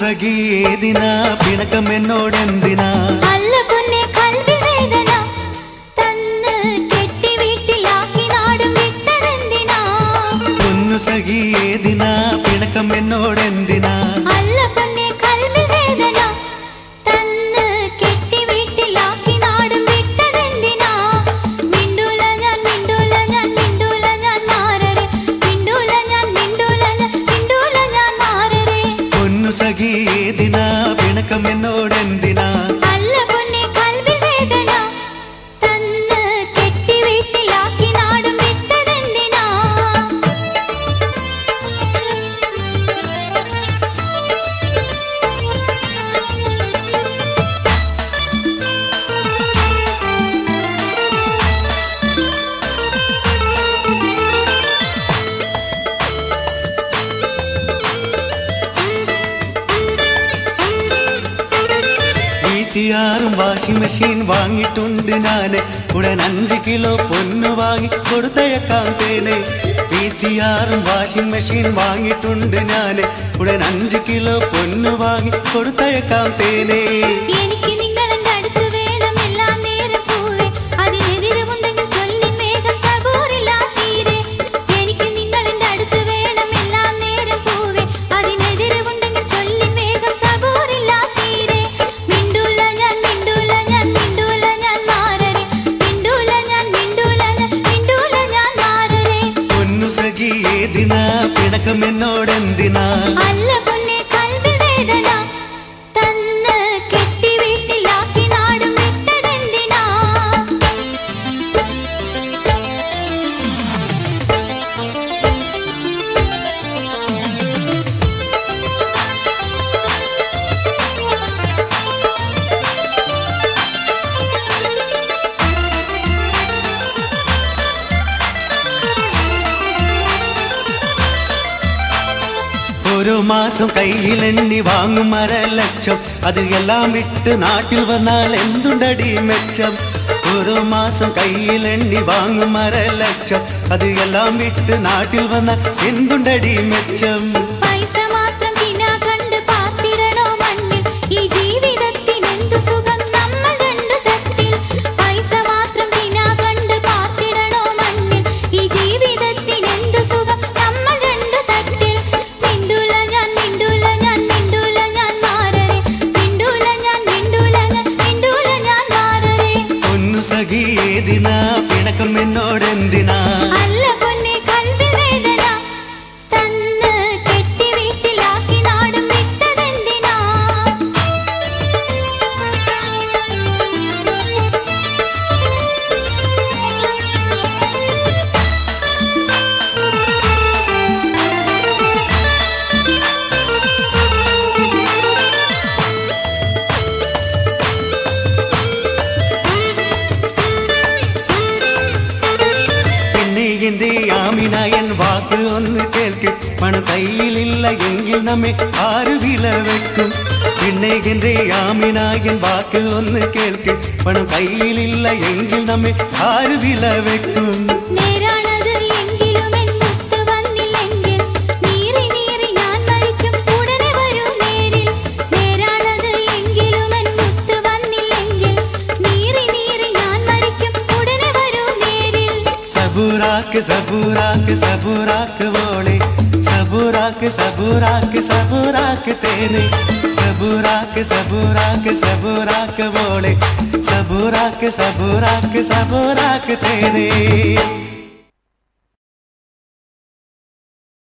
സഖി ഏതിനാ പിണക്കം എന്നോടെന്തിനാ അല്ല പൊന്നെ കൽവിൽ വേദന തന്ന് കെട്ടി വീട്ടിലാക്കി നാടും വിട്ടതെന്തിനാ പൊന്നു സഖി ഏതിനാ പിണക്കം എന്നോടെന്തിനാ അല്ല പൊന്നെ കൽവിൽ വേദന തന്ന് കെട്ടി വീട്ടിലാക്കി നാടും വിട്ടതെന്തിനാ മിണ്ടൂല ഞാൻ മിണ്ടൂല ഞാൻ മിണ്ടൂല ഞാൻ മാറരെ മിണ്ടൂല ഞാൻ മിണ്ടൂല ഞാൻ മിണ്ടൂല ഞാൻ മാറരെ പൊന്നു സഖി ഏതിനാ പിണക്കം എന്നോടെന്തിനാ അല്ല പൊന്നെ കൽവിൽ വേദന തന്ന് കെട്ടി വീട്ടിലാക്കി നാടും വിട്ടതെന്തിനാ VCRും വാഷിംഗ് മെഷീൻ വാങ്ങിയിട്ടുണ്ട് ഞാന് ഉടൻ 5 കിലോ പൊന്നു വാങ്ങി കൊടുത്തയക്കാം തേനെ VCRും വാഷിംഗ് മെഷീൻ വാങ്ങിയിട്ടുണ്ട് ഞാന് ഉടൻ 5 കിലോ പൊന്നു വാങ്ങി കൊടുത്തയക്കാം തേനെ എനിക്ക് നിങ്ങളെന്റെ അടുത്ത് വേണം എല്ലാ നേരം പൂവേ അതിനെതിരുമുണ്ടെങ്കിൽ ചൊല്ലിൻ വേഗം സബൂറില്ല തീരെ എനിക്ക് നിങ്ങളെന്റെ അടുത്ത് വേണം എല്ലാ നേരം പൂവേ അതിനെതിരുമുണ്ടെങ്കിൽ ചൊല്ലിൻ വേഗം സബൂറില്ല തീരെ മിണ്ടൂല ഞാൻ മിണ്ടൂല ഞാൻ മിണ്ടൂല ഞാൻ മാറരെ മിണ്ടൂല ഞാൻ മിണ്ടൂല ഞാൻ മിണ്ടൂല ഞാൻ മാറരെ പൊന്നു സഖി ഏതിനാ പിണക്കം എന്നോടെന്തിനാ അല്ല പൊന്നെ കൽവിൽ വേദന തന്ന് കെട്ടി വീട്ടിലാക്കി നാടും വിട്ടതെന്തിനാ ഓരോ മാസം കയ്യിലെണ്ണി വാങ്ങും 1.5 ലക്ഷം അത് എല്ലാം വിട്ട് നാട്ടിൽ വന്നാൽ എന്തുണ്ടടി മെച്ചം ഓരോ മാസം കയ്യിലെണ്ണി വാങ്ങും 1.5 ലക്ഷം അത് എല്ലാം വിട്ട് നാട്ടിൽ വന്നാൽ എന്തുണ്ടടി മെച്ചം പൈസ മാത്രം തിന്നാ കണ്ട് പാത്തിടണോ മണ്ണിൽ ഈ ജീവിതത്തിനെന്തു സുഖം നമ്മൾ രണ്ടു തട്ടിൽ പൈസ മാത്രം തിന്നാ കണ്ട് പാത്തിടണോ മണ്ണിൽ ഈ ജീവിതത്തിനെന്തു സുഖം നമ്മൾ രണ്ടു തട്ടിൽ മിണ്ടൂല ഞാൻ മിണ്ടൂല ഞാൻ മിണ്ടൂല ഞാൻ മാറരെ മിണ്ടൂല ഞാൻ മിണ്ടൂല ഞാൻ മിണ്ടൂല ഞാൻ മാറരെ പൊന്നു സഖി ഏതിനാ പിണക്കം എന്നോടെന്തിനാ അല്ല പൊന്നെ കൽവിൽ വേദന തന്ന് കെട്ടി വീട്ടിലാക്കി നാടും വിട്ടതെന്തിനാ പിന്നെ എന്റെ ആമിനായൻ വാക്ക് ഒന്ന് കേൾക്ക് പണം കയ്യിലില്ല എങ്കിൽ നമ്മെ ആര് വില വെക്കും പിന്നെ എന്റെ ആമിനായൻ വാക്ക് ഒന്ന് കേൾക്ക് പണം കയ്യിലില്ല എങ്കിൽ നമ്മെ ആര് വില വെക്കും നേരാണത് എങ്കിലും എൻ മുത്ത് വന്നില്ലെങ്കിൽ നീറി നീറി ഞാൻ മരിക്കും ഉടനെ വരും നേരിൽ നേരാണത് എങ്കിലും എൻ മുത്ത് വന്നില്ലെങ്കിൽ നീറി നീറി ഞാൻ മരിക്കും ഉടനെ വരും നേരിൽ സബൂറാക്ക് സബൂറാക്ക് സബൂറാക്ക് വോളെ സബൂറാക്ക് സബൂറാക്ക് സബൂറാക്ക് തേനെ സബൂറാക്ക് സബൂറാക്ക് സബൂറാക്ക് വോളെ സബൂറാക്ക് സബൂറാക്ക് സബൂറാക്ക് തേനെ